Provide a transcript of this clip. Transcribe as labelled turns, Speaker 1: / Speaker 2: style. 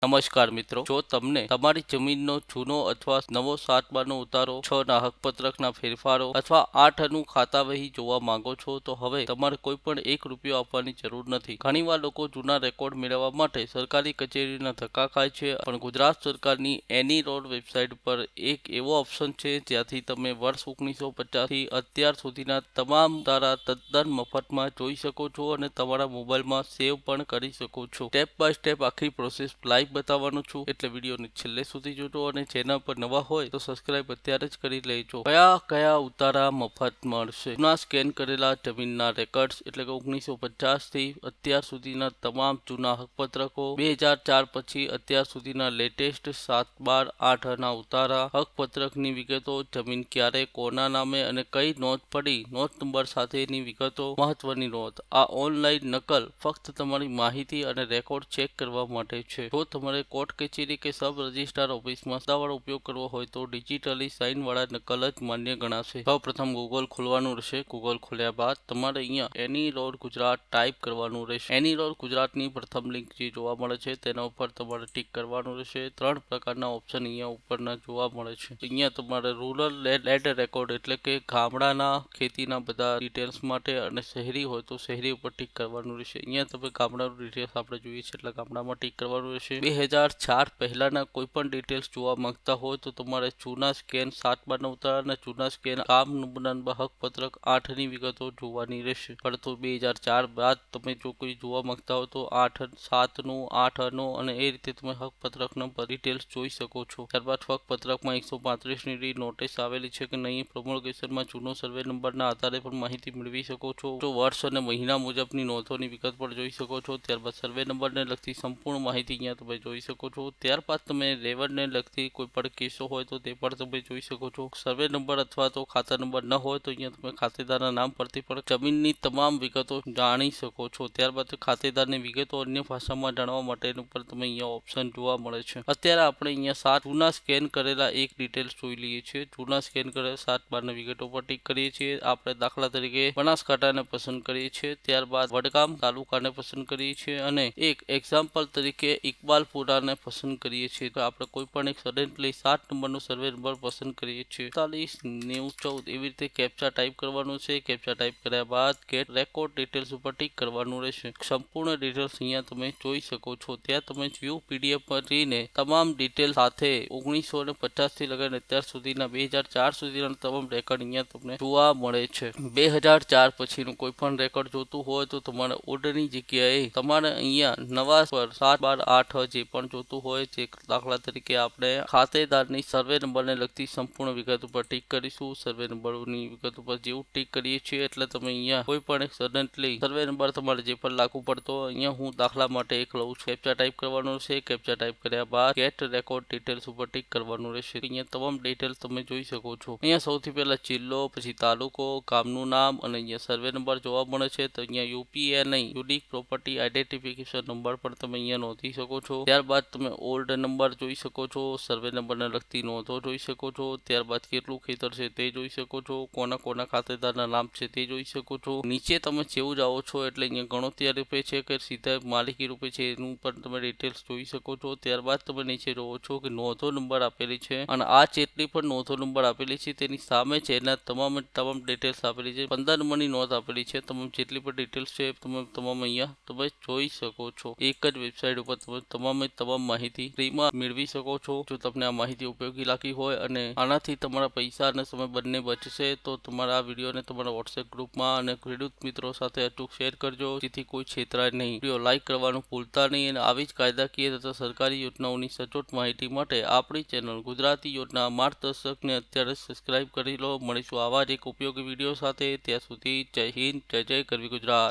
Speaker 1: નમસ્કાર મિત્રો, જો તમને તમારી જમીનનો જૂનો અથવા નવો 7 બારનો ઉતારો, 6ના હકપત્રકના ફેરફારો અથવા 8નું ખાતાવહી જોવા માંગો છો તો હવે તમારે કોઈ પણ ₹1 આપવાની જરૂર નથી. ઘણીવાર લોકો જૂના રેકોર્ડ મેળવવા માટે સરકારી કચેરીના ધક્કા ખાય છે, પણ ગુજરાત સરકારની એની રોડ વેબસાઇટ પર એક એવો ઓપ્શન છે જ્યાંથી તમે વર્ષ 1950 થી અત્યાર સુધીના તમામ ઉતારા તદ્દન મફતમાં જોઈ શકો છો અને તમારા મોબાઈલમાં સેવ પણ કરી શકો છો. સ્ટેપ બાય સ્ટેપ આખી પ્રોસેસ લાઈવ બતાવવાનો છું, એટલે વિડીયોને છેલ્લે સુધી જોજો અને ચેનલ પર નવા હોય તો સબસ્ક્રાઇબ અત્યારે જ કરી લેજો. કયા કયા ઉતારા મફત મળશે? જૂના સ્કેન કરેલા જમીનના રેકર્ડ્સ એટલે કે 1950 થી અત્યાર સુધીના તમામ જૂના હકપત્રકો, 2004 પછી અત્યાર સુધીના લેટેસ્ટ 7/12/8ના ઉતારા, હકપત્રકની વિગતો, જમીન ક્યારે કોના નામે અને કઈ નોંધ પડી, નોંધ નંબર સાથેની વિગતો. મહત્વની નોંધ: આ ઓનલાઈન નકલ ફક્ત તમારી માહિતી અને રેકોર્ડ ચેક કરવા માટે છે. જો તમારે કોર્ટ કચેરી કે સબ રજિસ્ટ્રાર ઓફિસમાં સત્તાવાર ઉપયોગ કરવો હોય તો ડિજિટલી સાઇન વાળા નકલ જ માન્ય ગણાશે. સૌપ્રથમ ગૂગલ ખોલવાનું રહેશે. ગૂગલ ખોલ્યા બાદ તમારે અહીંયા એની રોડ ગુજરાત ટાઈપ કરવાનું રહેશે. એની રોડ ગુજરાતની પ્રથમ લિંક જે જોવા મળે છે તેના ઉપર તમારે ટિક કરવાનું રહેશે. 3 પ્રકારના ઓપ્શન અહીંયા ઉપરના જોવા મળે છે. અહીંયા તમારે રૂરલ લેન્ડ રેકોર્ડ એટલે કે ગામડાના ખેતીના બધા ડિટેલ્સ માટે અને શહેરી હોય તો શહેરી ઉપર ટિક કરવાનું રહેશે. અહીંયા તમે ગામડાનું ડિટેલ્સ આપણે જોઈએ છે એટલે ગામડામાં ટિક કરવાનું રહેશે. 2004 પહેલાના કોઈ પણ ડિટેલ્સ જોવા માંગતા હોય તો તમારે જૂના સ્કેન 7/12ના ઉતારા અને જૂના સ્કેન કામ નંબર હકપત્રક 8ની વિગતો જોવાની રહેશે. પરંતુ 2004 બાદ તમે જો કોઈ જોવા માંગતા હો તો 8, 7નું, 8નું અને એ રીતે તમે હકપત્રકના ડિટેલ્સ જોઈ શકો છો. ત્યારબાદ હકપત્રકમાં 135ની નોટિસ આવેલી છે કે નહીં, પ્રોમોગેશનમાં જૂનો સર્વે નંબરના આધારે પણ માહિતી મેળવી શકો છો. તો વર્ષ અને મહિના મુજબની નોંધોની વિગત પણ જોઈ શકો છો. ત્યારબાદ સર્વે નંબરને લગતી સંપૂર્ણ માહિતી અહીંયા તમે જોઈ શકો છો. ત્યારબાદ તમે રેવન્યુને લગતી કોઈ પણ કેસો હોય તો તે પણ તમે જોઈ શકો છો. સર્વે નંબર અથવા તો ખાતા નંબર ન હોય તો અહીંયા તમે ખાતેદારના નામ પરથી પણ જમીનની તમામ વિગતો જાણી શકો છો. ત્યારબાદ ખાતેદારની વિગતો અન્ય ભાષામાં જાણવા માટેનું પણ તમે અહીંયા ઓપ્શન જોવા મળે છે. અત્યારે આપણે અહીંયા 7 જૂના સ્કેન કરેલા એક ડિટેલ્સ જોઈ લઈએ છીએ. જૂના સ્કેન કરેલા 7/12ની વિગતો પર ટિક કરીએ છીએ. આપણે દાખલા તરીકે બનાસકાંઠાને પસંદ કરીએ છીએ. ત્યારબાદ વડગામ તાલુકાને પસંદ કરીએ છીએ અને એક એક્ઝામ્પલ તરીકે ઇકબાલપુરાને પસંદ કરીએ છીએ. તો આપણે કોઈ પણ એક સડનલી 7 નંબરનો સર્વે નંબર પસંદ કરીએ છીએ. 45, 90, 14 એવી રીતે કેપ્ચા ટાઈપ કરવાનું છે. કેપ્ચા ટાઈપ કર્યા બાદ ગેટ રેકોર્ડ ડિટેલ્સ ઉપર ટિક કરવાનું રહેશે. સંપૂર્ણ ડિટેલ્સ અહીંયા તમે જોઈ શકો છો. ત્યાં તમે વ્યૂ પીડીએફ પર જઈને તમામ ડિટેલ સાથે 1950 થી લગાવીને અત્યાર સુધીના 2004 સુધીના તમામ રેકોર્ડ અહીંયા તમને જોવા મળે છે. 2004 પછીનું કોઈ પણ રેકોર્ડ જોતું હોય તો તમારે ઓર્ડરની જગ્યાએ તમારે અહીંયા નવા પર 7/12/8 જે પણ જોતું હોય છે. દાખલા તરીકે આપણે ખાતેદારની સર્વે નંબરને લગતી સંપૂર્ણ વિગત ઉપર ટિક કરીશું. સર્વે નંબરોની વિગત ઉપર જેવું ટિક કરીએ છીએ એટલે તમે અહીંયા કોઈ પણ એક સડનલી સર્વે નંબર તમારે જે પણ લાગુ પડતો અહીંયા હું દાખલા માટે એક લઉં છું. કેપ્ચા ટાઈપ કરવાનું છે. કેપ્ચા ટાઈપ કર્યા બાદ ગેટ રેકોર્ડ ડિટેલ્સ ઉપર ટિક કરવાનું રહેશે. અહીંયા તમામ ડિટેલ્સ તમે જોઈ શકો છો. અહીંયા સૌથી પહેલા જિલ્લો, પછી તાલુકો, ગામનું નામ અને અહીંયા સર્વે નંબર જોવા મળે છે. તો અહીંયા UPI unique property identification number પણ તમે અહીંયા નોંધી શકો છો. ત્યારબાદ તમે ઓલ્ડ નંબર જોઈ શકો છો. સર્વે નંબરને લગતી નોંધો જોઈ શકો છો. ત્યારબાદ કેટલું ખેતર છે તે જોઈ શકો છો. કોના કોના ખાતેદારના નામ છે તે જોઈ શકો છો. નીચે તમે જેવું જાઓ છો એટલે અહીંયા ગણોત્યા રૂપે છે કે સીધા માલિકી રૂપે છે એનું પણ તમે ડિટેલ્સ જોઈ શકો છો. ત્યારબાદ તમે નીચે જોવો છો કે નોંધો નંબર આપેલી છે અને આ જેટલી પણ નોંધો નંબર આપેલી છે તેની સામે છે એના તમામ ડિટેલ્સ આપેલી છે. 15 નંબરની નોંધ આપેલી છે. તમામ જેટલી પણ ડિટેલ્સ છે તમે તમામ અહીંયા તમે જોઈ શકો છો. એક જ વેબસાઇટ ઉપર તમે તમામ માહિતી ફ્રીમાં મેળવી શકો છો. જો તમને આ માહિતી ઉપયોગી લાગી હોય અને આનાથી તમારા પૈસા અને સમય બંને બચશે તો તમારા આ વિડીયોને તમારા વોટ્સએપ ગ્રુપમાં અને ખેડૂત મિત્રો સાથે અચૂક શેર કરજો, જેથી કોઈ છેતરાય નહીં. વિડીયો લાઇક કરવાનું ભૂલતા નહીં અને આવી જ કાયદાકીય તથા સરકારી યોજનાઓની સચોટ માહિતી માટે આપણી ચેનલ ગુજરાતી યોજના માર્ગદર્શકને અત્યારે સબસ્ક્રાઇબ કરી લો. મળીશું આવા જ એક ઉપયોગી વિડીયો સાથે. ત્યાં સુધી જય હિન્દ, જય જય ગરવી ગુજરાત.